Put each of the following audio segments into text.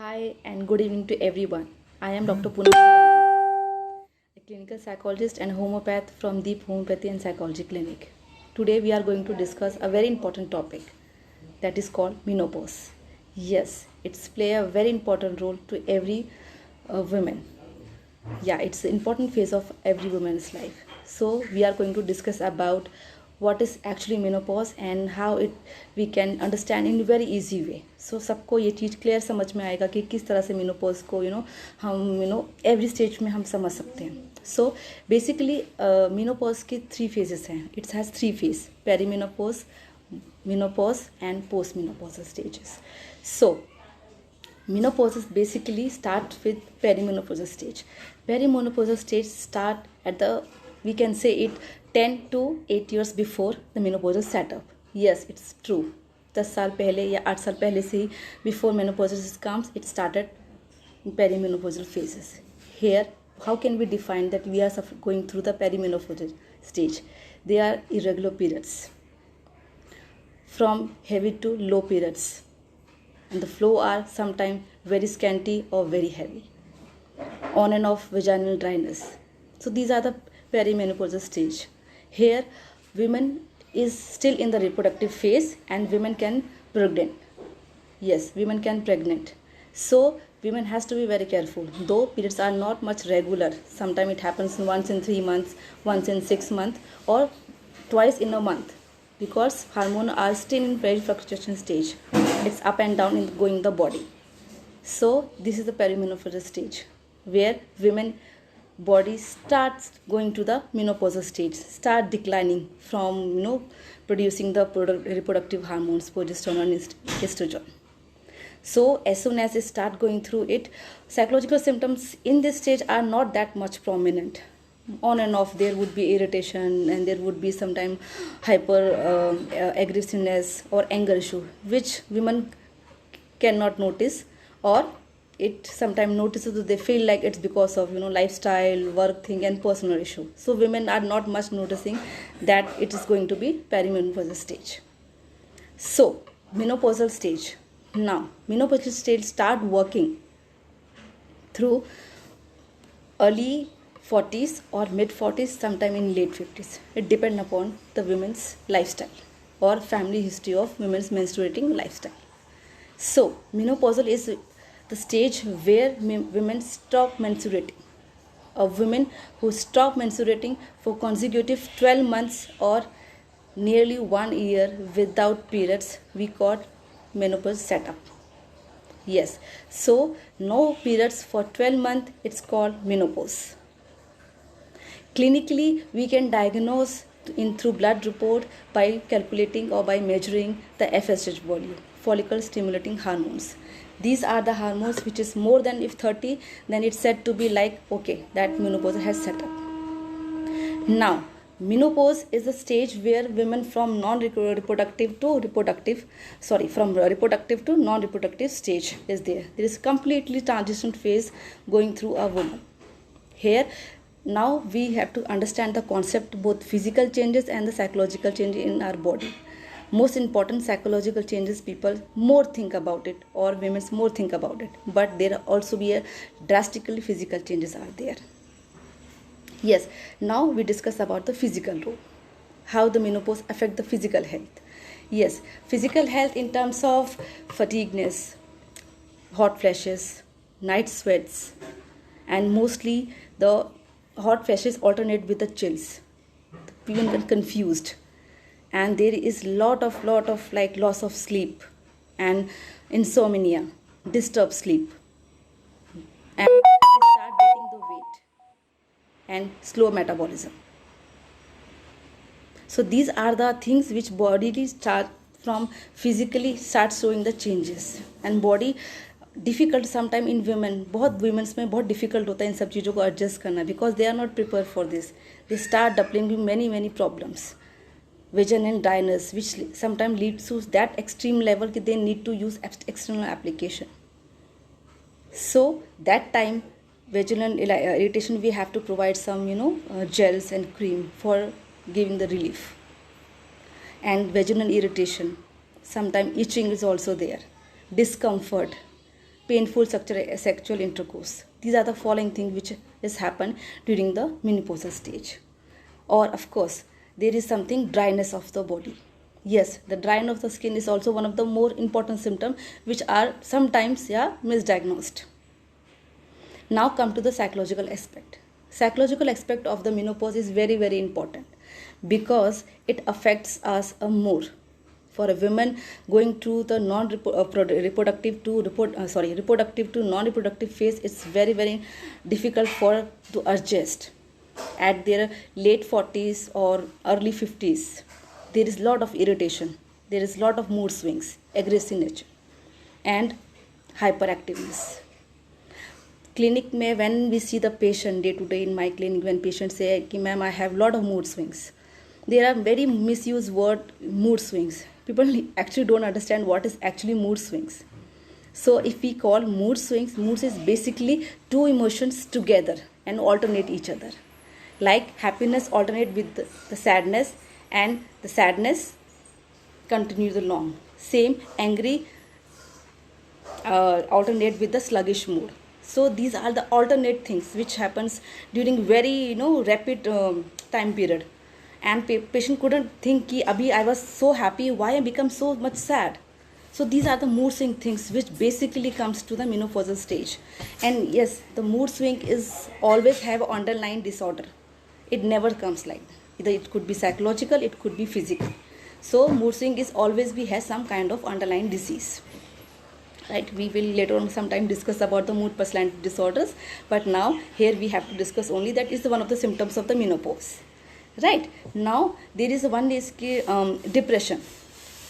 Hi and good evening to everyone. I am Dr. Poonam Solanki, a clinical psychologist and homeopath from Deep Homeopathy and Psychology Clinic. Today we are going to discuss a very important topic that is called menopause. Yes, it's play a very important role to every woman. Yeah, it's an important phase of every woman's life. So we are going to discuss about what is actually menopause and how it we can understand in very easy way. So सबको ये चीज़ clear समझ में आएगा कि किस तरह से menopause को हम every stage में हम समझ सकते हैं. So basically menopause की 3 phases हैं. It has 3 phases: perimenopause, menopause and postmenopausal stages. So menopause basically start with perimenopausal stage. Perimenopausal stage start at the, we can say it, 10 to 8 years before the menopausal setup. Yes, it's true. 10 साल पहले या 8 साल पहले से ही before menopausal comes, it started perimenopausal phases. Here, how can we define that we are going through the perimenopausal stage? They are irregular periods, from heavy to low periods, and the flow are sometimes very scanty or very heavy, on and off vaginal dryness. So these are the perimenopausal stage. Here women is still in the reproductive phase and women can pregnant. Yes, women can pregnant. So women has to be very careful. Though periods are not much regular, sometimes it happens once in 3 months, once in 6 months, or twice in a month, because hormones are still in very fluctuation stage. It's up and down in going the body. So this is the perimenopausal stage where women body starts going to the menopausal stage, start declining from producing the reproductive hormones, progesterone and estrogen. So as soon as they start going through it, psychological symptoms in this stage are not that much prominent. On and off there would be irritation, and there would be sometimes hyper aggressiveness or anger issue, which women cannot notice, or it sometimes notices that they feel like it's because of lifestyle, work thing and personal issue. So women are not much noticing that it is going to be perimenopausal stage. So menopausal stage. Now menopausal stage start working through early 40s or mid 40s, sometime in late 50s. It depends upon the women's lifestyle or family history of women's menstruating lifestyle. So menopausal is the stage where women stop menstruating. A women who stop menstruating for consecutive 12 months or nearly 1 year without periods, we call menopause setup. Yes, so no periods for 12 months, it's called menopause. Clinically, we can diagnose through blood report by calculating or by measuring the FSH value, follicle stimulating hormones. These are the hormones which is more than if 30, then it's said to be like, okay, that menopause has set up. Now menopause is the stage where women from reproductive to non-reproductive stage is there. There is completely transition phase going through a woman. Here now we have to understand the concept, both physical changes and the psychological changes in our body. Most important psychological changes, people more think about it, or women more think about it, but there also be a drastically physical changes are there. Yes, now we discuss about the physical role, how the menopause affect the physical health. Yes, physical health in terms of fatigueness, hot flashes, night sweats, and mostly the hot flashes alternate with the chills. People get confused, and there is lot of like loss of sleep and insomnia, disturbed sleep, and they start getting the weight and slow metabolism. So these are the things which bodily start from physically start showing the changes, and body difficult sometime in women, बहुत women's में बहुत difficult होता है इन सब चीज़ों को adjust करना, because they are not prepare for this. They start developing many problems, vision and dryness, which sometimes leads to that extreme level that they need to use external application. So that time vaginal irritation, we have to provide some gels and cream for giving the relief. And vaginal irritation, sometimes itching is also there, discomfort, painful sexual intercourse. These are the following things which has happened during the menopausal stage. Or of course, there is something dryness of the body. Yes, the dryness of the skin is also one of the more important symptoms which are sometimes misdiagnosed. Now come to the psychological aspect. Psychological aspect of the menopause is very, very important because it affects us more. For a woman going through the reproductive to non-reproductive phase, it's very, very difficult to adjust. At their late 40s or early 50s, there is lot of irritation, there is lot of mood swings, aggressive nature, and hyperactiveness. Clinic में when we see the patient day to day in my clinic, when patients say कि ma'am I have lot of mood swings, there are very misused word mood swings. People actually don't understand what is actually mood swings. So if we call mood swings, moods is basically two emotions together and alternate each other. Like happiness alternate with the sadness, and the sadness continues along. Same angry alternate with the sluggish mood. So these are the alternate things which happens during very rapid time period, and patient couldn't think कि अभी I was so happy, why I become so much sad. So these are the mood swing things which basically comes to the menopausal stage. And yes, the mood swing is always have underlying disorder. It never comes like that. Either it could be psychological, it could be physical. So mood swing is always has some kind of underlying disease. Right, we will later on sometime discuss about the mood personality disorders, but now here we have to discuss only that is one of the symptoms of the menopause. Right, now there is one is depression.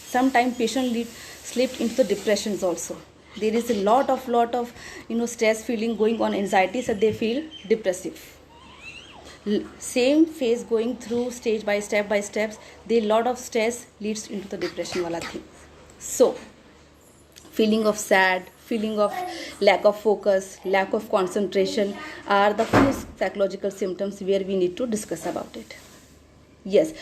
Sometimes patient slipped into depressions also. There is a lot of stress feeling going on, anxiety, so they feel depressive. Same phase going through stage by steps, the lot of stress leads into the depression wala thing. So feeling of sad, feeling of lack of focus, lack of concentration are the few psychological symptoms where we need to discuss about it. Yes,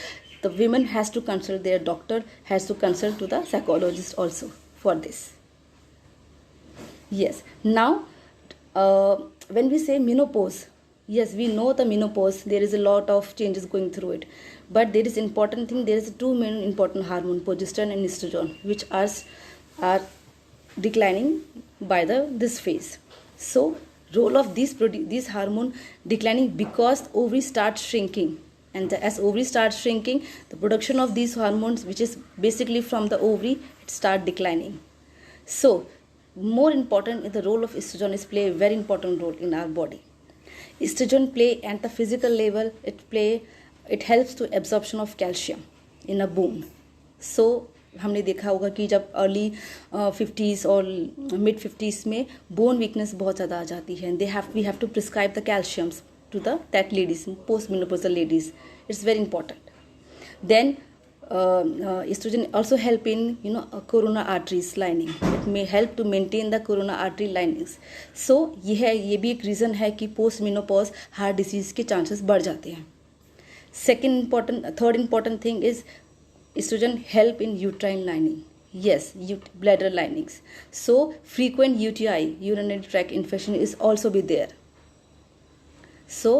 the women has to consult their doctor, has to consult to the psychologist also for this. Yes, now when we say menopause, yes, we know the menopause, there is a lot of changes going through it, but there is important thing, there is two main important hormone, progesterone and estrogen, which are declining by this phase. So role of these hormone declining because ovary starts shrinking, and as ovary starts shrinking, the production of these hormones, which is basically from the ovary, it start declining. So more important is the role of estrogen is play a very important role in our body. Estrogen play at the physical level, it helps to absorption of calcium in a bone. So हमने देखा होगा कि जब early 50s और mid 50s में bone weakness बहुत ज़्यादा आ जाती है, we have to prescribe the calciums to that ladies, post menopausal ladies. It's very important. Then estrogen also help in corona arteries lining. It may help to maintain the corona artery linings. So ये भी एक reason है कि post menopause heart disease के chances बढ़ जाते हैं. Third important thing is estrogen help in uterine lining. Yes, bladder linings. So frequent UTI, urinary tract infection, is also be there. So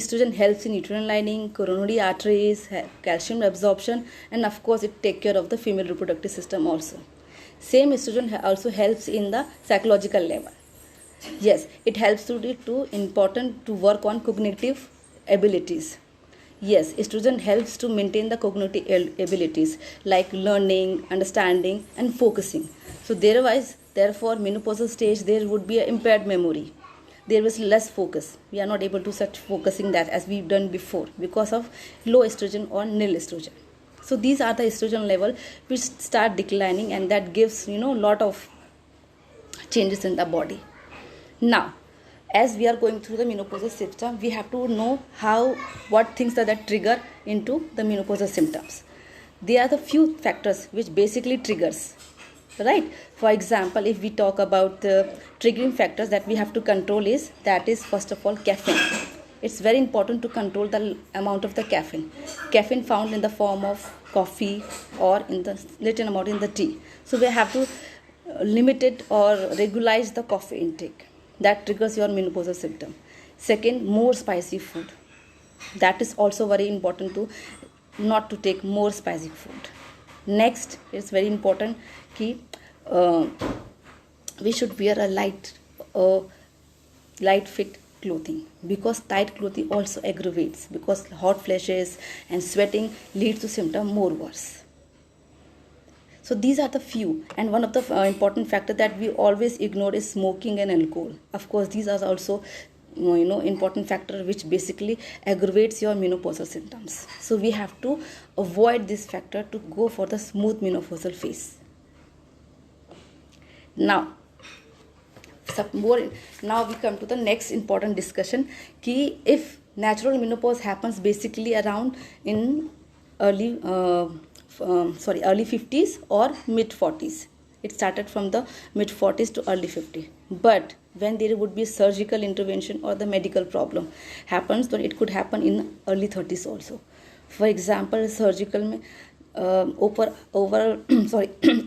estrogen helps in uterine lining, coronary arteries, calcium absorption, and of course it take care of the female reproductive system also. Same estrogen also helps in the psychological level. Yes, it helps to work on cognitive abilities. Yes, estrogen helps to maintain the cognitive abilities like learning, understanding, and focusing. So therefore, menopausal stage there would be an impaired memory. There was less focus. We are not able to such focusing that as we've done before because of low estrogen or nil estrogen. So these are the estrogen level which start declining, and that gives lot of changes in the body. Now, as we are going through the menopausal system, we have to know what things that trigger into the menopausal symptoms. There are the few factors which basically triggers, right? For example, if we talk about the triggering factors that we have to control that is first of all caffeine. It's very important to control the amount of the caffeine. Caffeine found in the form of coffee or in the little amount in the tea. So we have to limited or regularize the coffee intake. That triggers your menopausal symptom. Second, more spicy food. That is also very important to not to take more spicy food. Next, it's very important कि we should wear a light fit clothing, because tight clothing also aggravates, because hot flashes and sweating leads to symptom more worse. So these are the few, and one of the important factor that we always ignore is smoking and alcohol. Of course, these are also important factor which basically aggravates your menopausal symptoms. So we have to avoid this factor to go for the smooth menopausal phase. Now we come to the next important discussion कि if natural menopause happens basically around in early 50s or mid 40s. It started from the mid 40s to early 50s. But when there would be a surgical intervention or the medical problem happens, then it could happen in early 30s also. For example, surgical में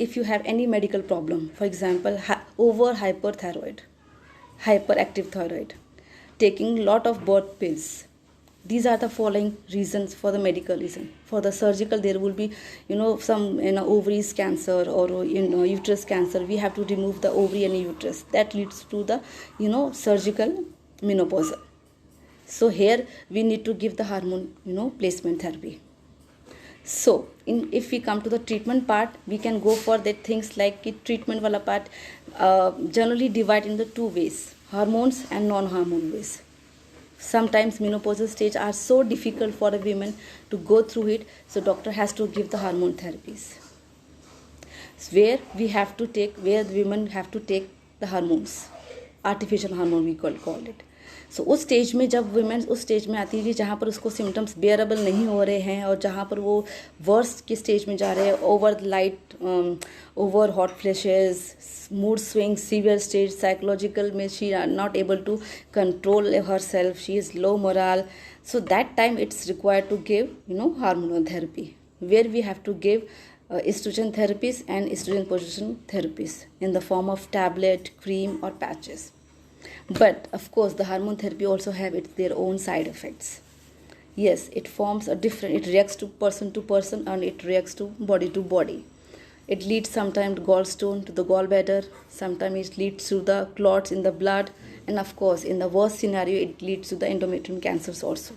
if you have any medical problem, for example, over hyperactive thyroid, taking lot of birth pills. These are the following reasons for the medical reason. For the surgical, there will be some ovaries cancer or uterus cancer. We have to remove the ovary and uterus. That leads to the surgical menopause. So here we need to give the hormone placement therapy. So if we come to the treatment part, we can go for that things like treatment wala part generally divide in the two ways, hormones and non-hormone ways. Sometimes menopausal stage are so difficult for a woman to go through it, so doctor has to give the hormone therapies, where the women have to take the hormones, artificial hormone we call it. So उस stage में जब women उस stage में आती है जहाँ पर उसको सिम्टम्स बेयरेबल नहीं हो रहे हैं और जहाँ पर वो वर्स्ट के स्टेज में जा रहे हैं, over hot flashes, mood swing, severe stage, psychological में she are not able to control herself, she is low moral. So that time it's required to give hormonal therapy, where we have to give estrogen therapies and estrogen position therapies in the form of tablet, cream or patches. But of course the hormone therapy also have their own side effects. Yes, it reacts to person and it reacts to body. It leads sometimes to gallstone, to the gallbladder, sometimes it leads to the clots in the blood, and of course in the worst scenario it leads to the endometrial cancers also.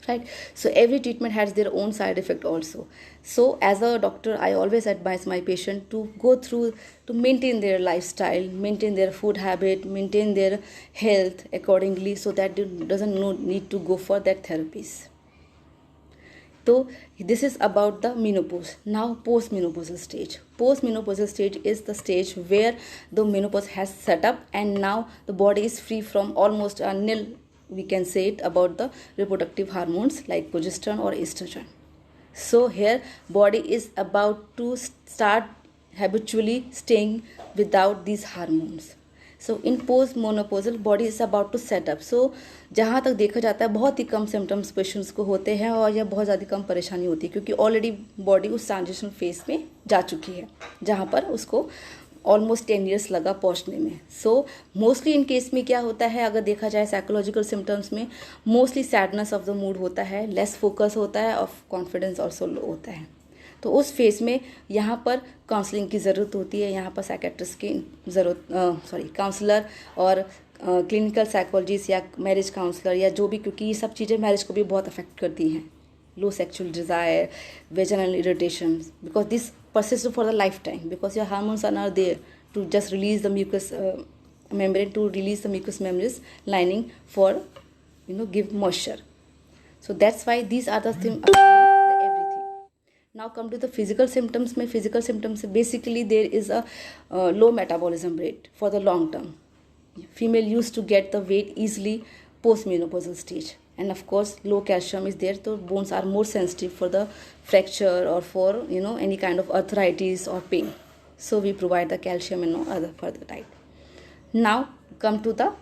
Right? So every treatment has their own side effect also. So as a doctor, I always advise my patient to go through to maintain their lifestyle, maintain their food habit, maintain their health accordingly, so that they doesn't need to go for that therapies. So this is about the menopause. Now postmenopausal stage. Postmenopausal stage is the stage where the menopause has set up and now the body is free from almost a nil, we can say it, about the reproductive hormones like progesterone or estrogen. So here body is about to start habitually staying without these hormones. So in postmenopausal body is about to set up. So जहाँ तक देखा जाता है बहुत ही कम symptoms patients को होते हैं और यह बहुत ज़्यादा कम परेशानी होती है, क्योंकि ऑलरेडी बॉडी उस ट्रांजिशन फेज में जा चुकी है जहाँ पर उसको ऑलमोस्ट 10 years लगा पहुँचने में. सो मोस्टली इन केस में क्या होता है, अगर देखा जाए साइकोलॉजिकल सिम्टम्स में mostly sadness of the mood होता है, लेस फोकस होता है और कॉन्फिडेंस ऑल्सो लो होता है. तो उस फेज में यहाँ पर काउंसलिंग की ज़रूरत होती है, यहाँ पर साइकेट्रिस्ट की काउंसलर और क्लिनिकल साइकोलॉजिस्ट या मैरिज काउंसलर या जो भी, क्योंकि ये सब चीज़ें मैरिज को भी बहुत अफेक्ट करती हैं. Low sexual desire, vaginal irritation, because this persists for the lifetime, because your hormones are not there to just release the mucous membrane, to release the mucous membranes lining for give moisture. So that's why these are the everything. Now come to the physical symptoms. Physical symptoms basically there is a low metabolism rate for the long term. Female used to get the weight easily post-menopausal stage. And of course low calcium is there, so bones are more sensitive for the fracture or for any kind of arthritis or pain. So we provide the calcium and no other further type. Now come to the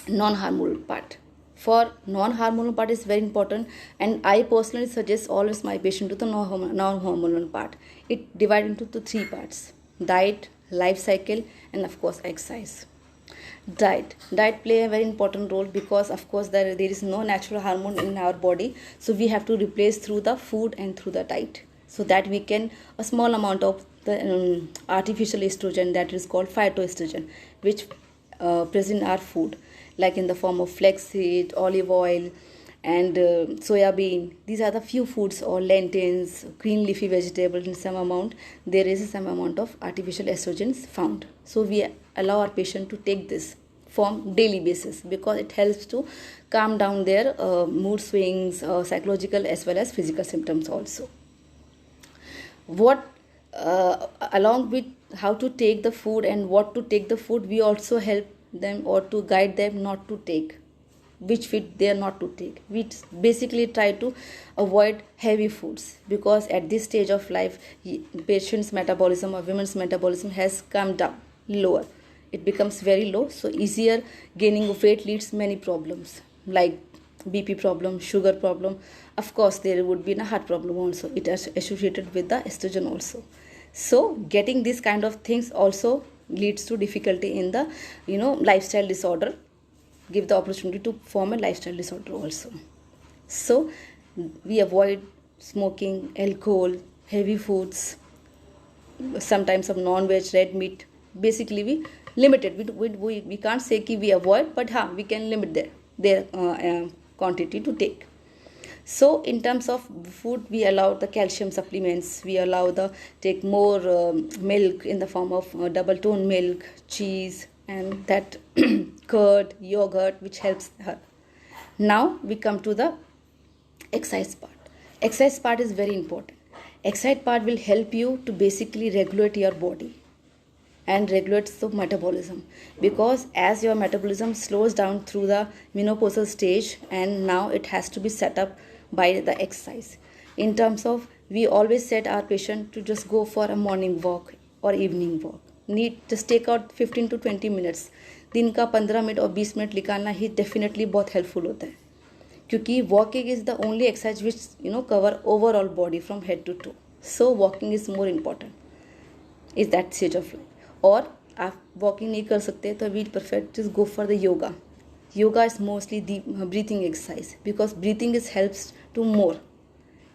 non-hormonal part. For non-hormonal part is very important, and I personally suggest always my patient to the non-hormonal part. It divided into 3 parts. diet, life cycle, and of course exercise. Diet play a very important role because of course there is no natural hormone in our body, so we have to replace through the food and through the diet, so that we can a small amount of the artificial estrogen, that is called phytoestrogen, which present in our food, like in the form of flaxseed, olive oil, and soya bean. These are the few foods, or lentils, green leafy vegetables. In some amount there is some amount of artificial estrogens found, so we allow our patient to take this from daily basis because it helps to calm down their mood swings, psychological as well as physical symptoms also. What along with how to take the food and what to take the food, we also help them or to guide them not to take, which food they are not to take. We basically try to avoid heavy foods because at this stage of life patient's metabolism or women's metabolism has come down lower, it becomes very low, so easier gaining of weight leads many problems like BP problem, sugar problem. Of course there would be a heart problem also, it is associated with the estrogen also. So getting this kind of things also leads to difficulty in the lifestyle disorder, give the opportunity to form a lifestyle disorder also. So we avoid smoking, alcohol, heavy foods, sometimes of non-veg, red meat. Basically we limited, we can't say ki we avoid, but we can limit their quantity to take. So in terms of food, we allow the calcium supplements, we allow the take more milk in the form of double tone milk, cheese, and that curd, yogurt, which helps her. Now we come to the exercise part. Exercise part is very important. Exercise part will help you to basically regulate your body and regulates the metabolism, because as your metabolism slows down through the menopausal stage, and now it has to be set up by the exercise. In terms of, we always set our patient to just go for a morning walk or evening walk. Need just take out 15 to 20 minutes, दिन का 15 minute और 20 minute निकालना ही definitely बहुत helpful होता है, क्योंकि walking is the only exercise which cover overall body from head to toe. So walking is more important is that stage of life. और आप वॉकिंग नहीं कर सकते तो we perfect is go for the yoga. Yoga is mostly the breathing exercise, because breathing is helps to more.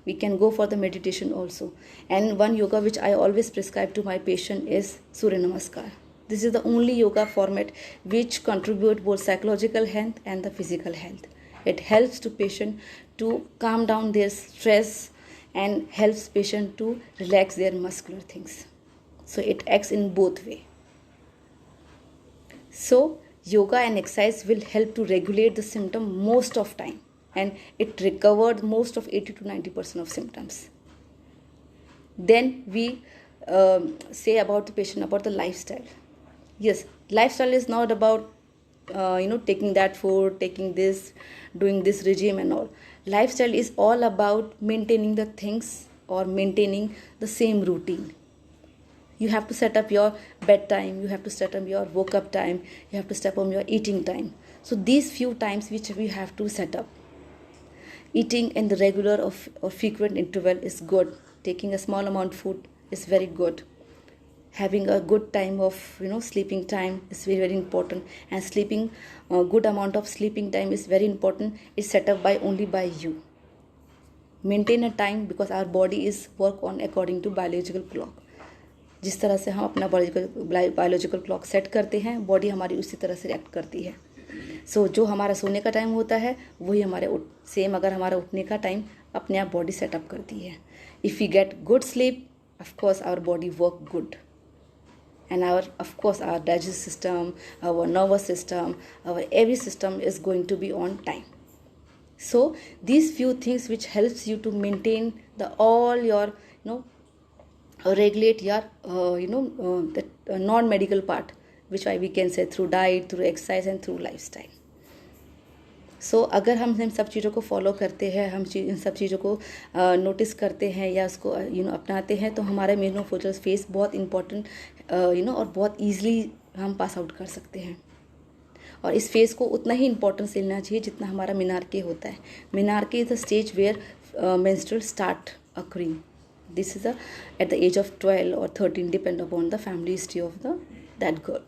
We can go for the meditation also. And one yoga which I always prescribe to my patient is Surya Namaskar. This is the only yoga format which contribute both psychological health and the physical health. It helps to patient to calm down their stress and helps patient to relax their muscular things. So it acts in both way. So yoga and exercise will help to regulate the symptom most of time, and it recovered most of 80 to 90% of symptoms. Then we say about the patient about the lifestyle. Yes, lifestyle is not about taking that food, taking this, doing this regime and all. Lifestyle is all about maintaining the things or maintaining the same routine. You have to set up your bedtime, you have to set up your woke up time, you have to set up your eating time. So these few times which we have to set up. Eating in the regular or frequent interval is good. Taking a small amount of food is very good. Having a good time of sleeping time is very, very important. And sleeping a good amount of sleeping time is very important. It's set up only by you. Maintain a time, because our body is work on according to biological clock. जिस तरह से हम अपना biological clock set करते हैं, body हमारी उसी तरह से रिएक्ट करती है. सो जो हमारा सोने का टाइम होता है वही हमारे सेम अगर हमारा उठने का टाइम अपने आप बॉडी सेटअप करती है. If you get good sleep, of course our body work good, and of course our digestive system, our nervous system, our every system is going to be on time. So these few things which helps you to maintain all your regulate your the non-medical part, which we can say through diet, through exercise and through lifestyle. So अगर हम इन सब चीज़ों को follow करते हैं, हम इन सब चीज़ों को नोटिस करते हैं या उसको अपनाते हैं, तो हमारा मेनोपॉजल फेस बहुत इंपॉर्टेंट और बहुत ईजिली हम पास आउट कर सकते हैं. और इस फेस को उतना ही इंपॉर्टेंस लेना चाहिए जितना हमारा मिनार्के होता है. Menarche is the stage where menstrual start occurring. This is at the age of 12 or 13, depend upon the family history of that girl.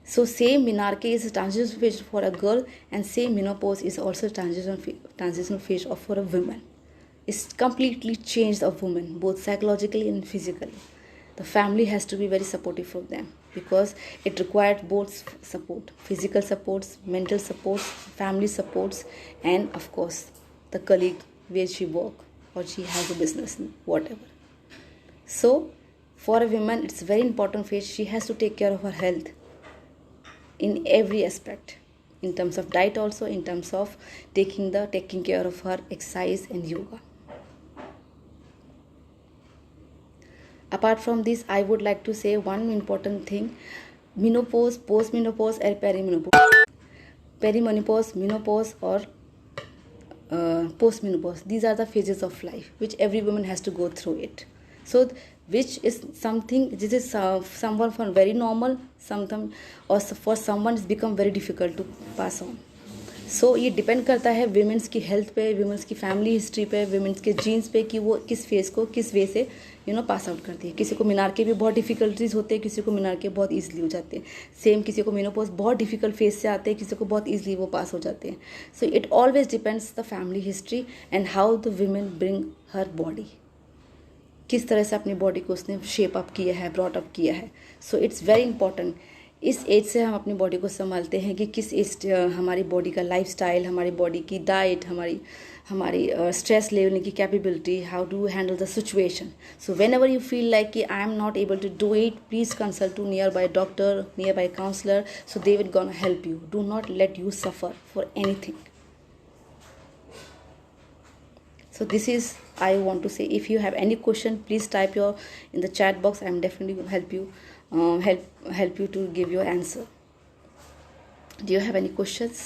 So same menarche is a transitional phase for a girl, and same menopause is also a transitional phase for a woman. It's completely changed a woman, both psychologically and physically. The family has to be very supportive for them because it required both support, physical supports, mental supports, family supports, and of course the colleague where she work or she has a business, whatever. So for a woman, it's very important phase. She has to take care of her health in every aspect, in terms of diet also, in terms of taking care of her exercise and yoga. Apart from this, I would like to say one important thing: menopause, postmenopause, and perimenopause. Perimenopause, menopause, or postmenopause. These are the phases of life which every woman has to go through it. So, which is something, this is someone for very normal, sometimes, or for someone it's become very difficult to pass on. सो ये depend करता है women's की health पे, women's की family history पे, women's के jeans पे कि वो किस फेज को किस वे से पास आउट करती है. किसी को मिनारके भी बहुत डिफिकल्टीज होते हैं, किसी को मिनारके बहुत ईजिली हो जाते हैं. सेम किसी को मेनोपॉज बहुत डिफिकल्ट फेज से आते हैं, किसी को बहुत ईजिली वो पास हो जाते हैं. So it always depends the family history and how the women bring her body, किस तरह से अपनी बॉडी को उसने शेप अप किया है, ब्रॉट अप किया है. So it's very important. इस एज से हम अपनी बॉडी को संभालते हैं कि किस एज हमारी बॉडी का लाइफस्टाइल, हमारी बॉडी की डाइट, हमारी स्ट्रेस लेने की capability, how do handle the situation. So whenever you feel like कि I am not able to do it, please consult to nearby doctor, nearby counsellor, so they will gonna help you. Do not let you suffer for anything. So this is I want to say. If you have any question, please type in the chat box. I am definitely going to help you help you to give your answer. Do you have any questions?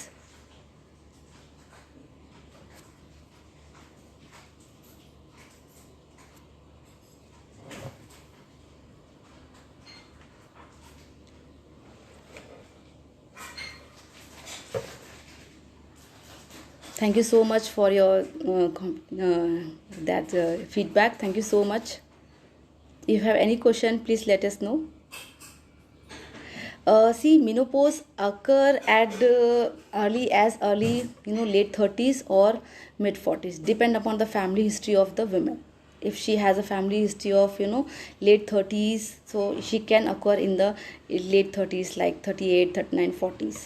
Thank you so much for your feedback. Thank you so much. If you have any question, please let us know. See, menopause occur at early late 30s or mid 40s, depend upon the family history of the women. If she has a family history of late 30s, so she can occur in the late 30s, like 38, 39, 40s.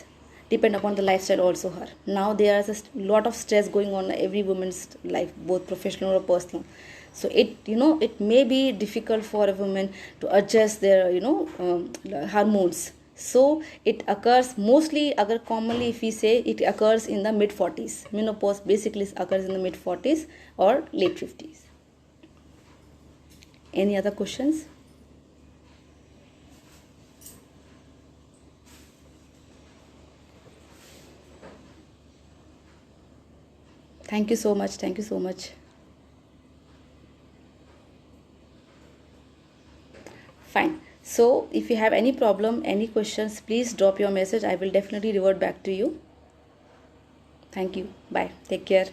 Depend upon the lifestyle also her. Now there is a lot of stress going on in every woman's life, both professional or personal. So it may be difficult for a woman to adjust their hormones. So it occurs mostly, commonly if we say, it occurs in the mid 40s. Menopause basically occurs in the mid 40s or late 50s. Any other questions? Thank you so much. Thank you so much. Fine. So if you have any problem, any questions, please drop your message. I will definitely revert back to you. Thank you. Bye. Take care.